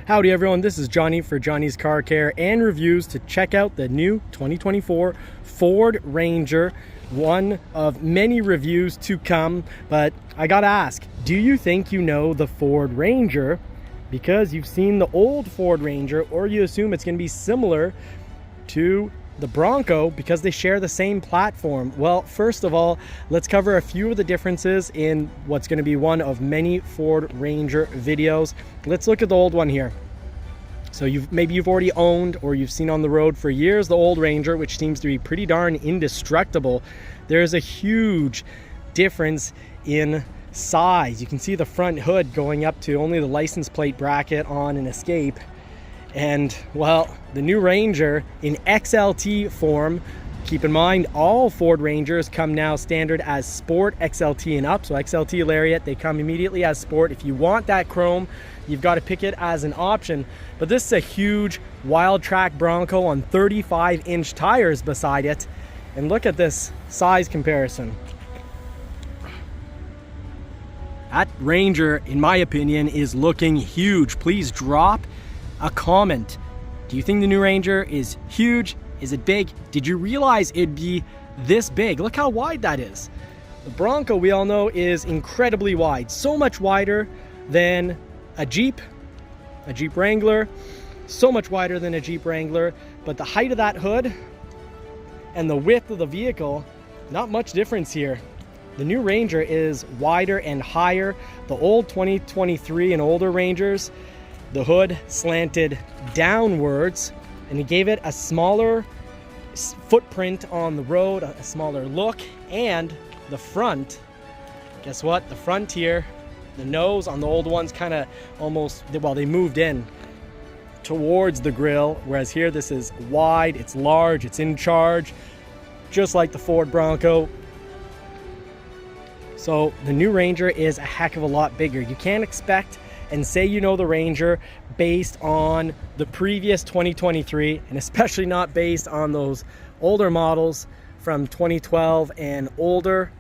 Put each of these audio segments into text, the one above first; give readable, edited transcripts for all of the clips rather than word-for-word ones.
Howdy everyone, this is Johnny for Johnny's Car Care and Reviews to check out the new 2024 Ford Ranger. One of many reviews to come, but I gotta ask, do you think you know the Ford Ranger because you've seen the old Ford Ranger, or you assume it's gonna be similar to the Bronco because they share the same platform? Well, first of all, let's cover a few of the differences in what's going to be one of many Ford Ranger videos. Let's look at the old one here. So maybe you've already owned or you've seen on the road for years the old Ranger, which seems to be pretty darn indestructible. There's a huge difference in size. You can see the front hood going up to only the license plate bracket on an Escape. And well, the new Ranger in XLT form. Keep in mind, all Ford Rangers come now standard as Sport, XLT and up. So XLT Lariat, they come immediately as Sport. If you want that chrome, you've got to pick it as an option. But this is a huge wild track Bronco on 35-inch tires beside it. And look at this size comparison. That Ranger, in my opinion, is looking huge. Please drop a comment. Do you think the new Ranger is huge? Is it big? Did you realize it'd be this big? Look how wide that is. The Bronco, we all know, is incredibly wide. So much wider than a Jeep Wrangler. So much wider than a Jeep Wrangler. But the height of that hood and the width of the vehicle, not much difference here. The new Ranger is wider and higher. The old 2023 and older Rangers, the hood slanted downwards, and it gave it a smaller footprint on the road, a smaller look. And the front, guess what? The front here, the nose on the old ones kind of almost, well, they moved in towards the grille, whereas here this is wide, it's large, it's in charge, just like the Ford Bronco. So the new Ranger is a heck of a lot bigger. You can't expect and say you know the Ranger based on the previous 2023, and especially not based on those older models from 2012 and older.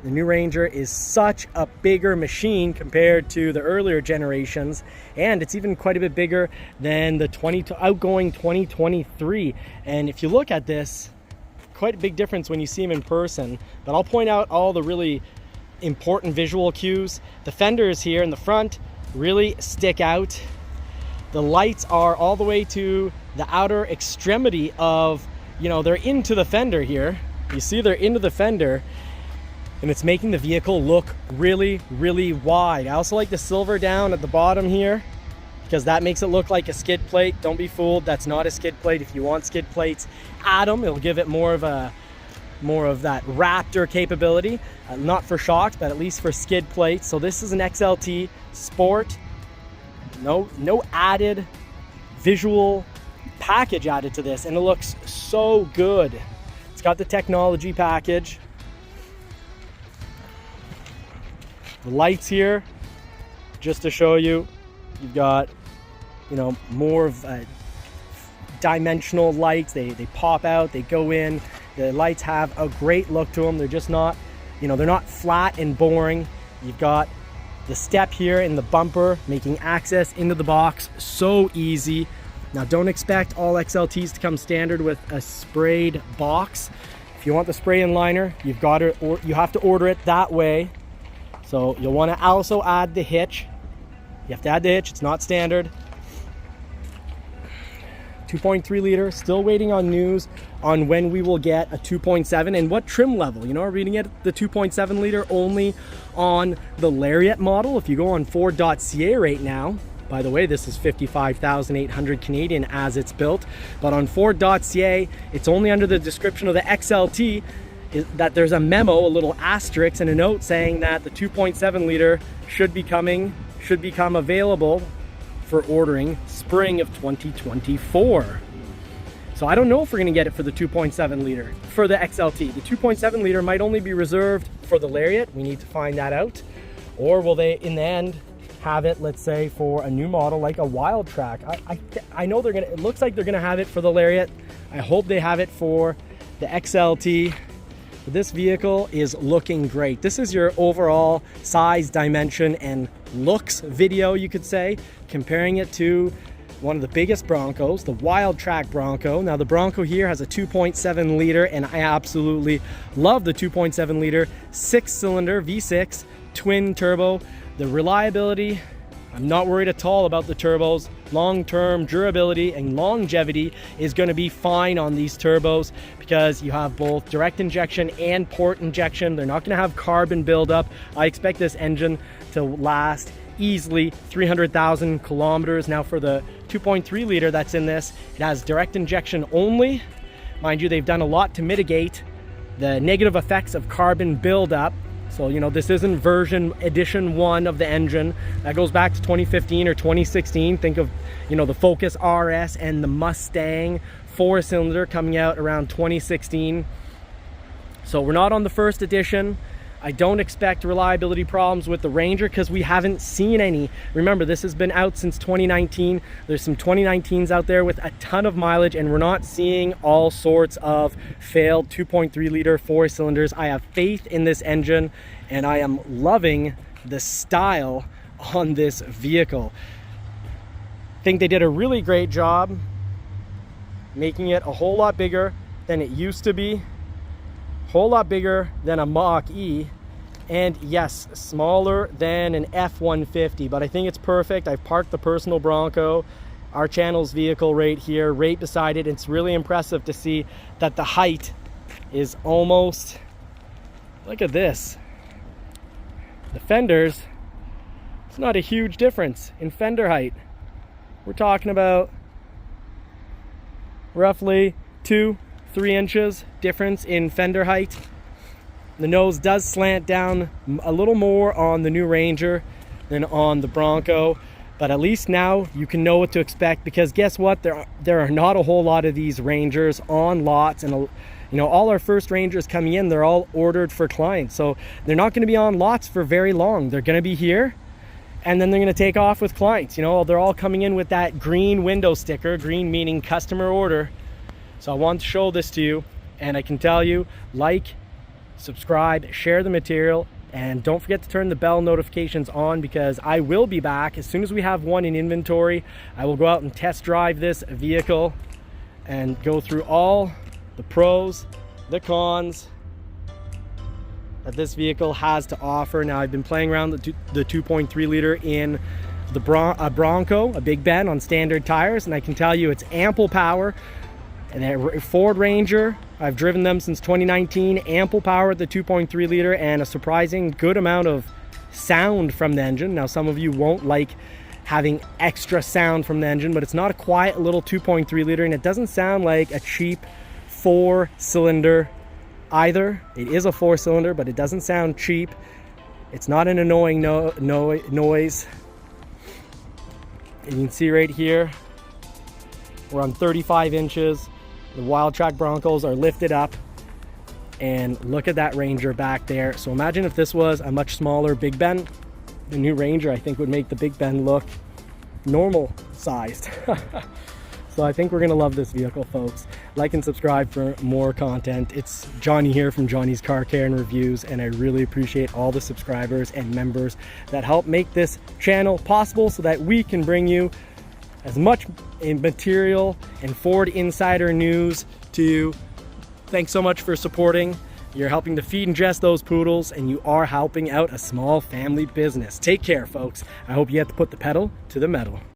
The new Ranger is such a bigger machine compared to the earlier generations, and it's even quite a bit bigger than the outgoing 2023. And if you look at this, quite a big difference when you see them in person. But I'll point out all the really important visual cues. The fenders here in the front really stick out. The lights are all the way to the outer extremity of, they're into the fender here. You see they're into the fender, and it's making the vehicle look really, really wide. I also like the silver down at the bottom here because that makes it look like a skid plate. Don't be fooled, that's not a skid plate. If you want skid plates, add them. It'll give it more of that Raptor capability, not for shocks, but at least for skid plates. So this is an XLT Sport. No added visual package added to this, and it looks so good. It's got the technology package. The lights here, just to show you, you've got more of dimensional lights. They pop out, they go in. The lights have a great look to them. They're just not, they're not flat and boring. You've got the step here in the bumper, making access into the box so easy. Now, don't expect all XLTs to come standard with a sprayed box. If you want the spray and liner, you have to order it that way. So you'll want to also add the hitch. You have to add the hitch, it's not standard. 2.3 liter, still waiting on news on when we will get a 2.7 and what trim level. We're reading it, the 2.7 liter only on the Lariat model. If you go on Ford.ca right now, by the way, this is 55,800 Canadian as it's built, but on Ford.ca, it's only under the description of the XLT that there's a memo, a little asterisk and a note saying that the 2.7 liter should become available for ordering spring of 2024. So I don't know if we're going to get it for the 2.7 liter for the XLT. The 2.7 liter might only be reserved for the Lariat. We need to find that out. Or will they in the end have it, let's say, for a new model like a Wild Track? I know they're gonna, it looks like they're gonna have it for the Lariat. I hope they have it for the XLT. But this vehicle is looking great. This is your overall size, dimension, and looks video, you could say, comparing it to one of the biggest Broncos, the Wild Track Bronco. Now the Bronco here has a 2.7 liter, and I absolutely love the 2.7 liter 6-cylinder V6 twin turbo. The reliability, I'm not worried at all about the turbos. Long-term durability and longevity is going to be fine on these turbos because you have both direct injection and port injection. They're not going to have carbon buildup. I expect this engine to last easily 300,000 kilometers. Now for the 2.3 liter that's in this, it has direct injection only. Mind you, they've done a lot to mitigate the negative effects of carbon buildup. So, you know, this isn't version edition 1 of the engine. That goes back to 2015 or 2016. Think of, you know, the Focus RS and the Mustang 4-cylinder coming out around 2016. So we're not on the first edition. I don't expect reliability problems with the Ranger because we haven't seen any. Remember, this has been out since 2019. There's some 2019s out there with a ton of mileage, and we're not seeing all sorts of failed 2.3 liter 4-cylinders. I have faith in this engine, and I am loving the style on this vehicle. I think they did a really great job making it a whole lot bigger than it used to be. Whole lot bigger than a Mach-E, and yes, smaller than an F-150, but I think it's perfect. I've parked the personal Bronco, our channel's vehicle right here, right beside it. It's really impressive to see that the height is almost, look at this. The fenders, it's not a huge difference in fender height. We're talking about roughly 2-3 inches difference in fender height. The nose does slant down a little more on the new Ranger than on the Bronco, but at least now you can know what to expect, because guess what, there are not a whole lot of these Rangers on lots, and you know, all our first Rangers coming in, they're all ordered for clients, so they're not going to be on lots for very long. They're going to be here, and then they're going to take off with clients. You know, they're all coming in with that green window sticker, green meaning customer order. So I want to show this to you, and I can tell you, like, subscribe, share the material, and don't forget to turn the bell notifications on, because I will be back as soon as we have one in inventory. I will go out and test drive this vehicle and go through all the pros, the cons that this vehicle has to offer. Now, I've been playing around the 2.3 liter in the Bronco, a Big Ben on standard tires, and I can tell you it's ample power. And a Ford Ranger, I've driven them since 2019, ample power at the 2.3 liter and a surprising good amount of sound from the engine. Now, some of you won't like having extra sound from the engine, but it's not a quiet little 2.3 liter, and it doesn't sound like a cheap 4-cylinder either. It is a 4-cylinder, but it doesn't sound cheap. It's not an annoying noise. And you can see right here, we're on 35 inches. The Wild Track Broncos are lifted up, and look at that Ranger back there. So imagine if this was a much smaller Big Ben. The new Ranger, I think, would make the Big Ben look normal sized. So I think we're gonna love this vehicle, folks. Like and subscribe for more content. It's Johnny here from Johnny's Car Care and Reviews, and I really appreciate all the subscribers and members that help make this channel possible so that we can bring you as much material and Ford Insider news to you. Thanks so much for supporting. You're helping to feed and dress those poodles, and you are helping out a small family business. Take care, folks. I hope you have to put the pedal to the metal.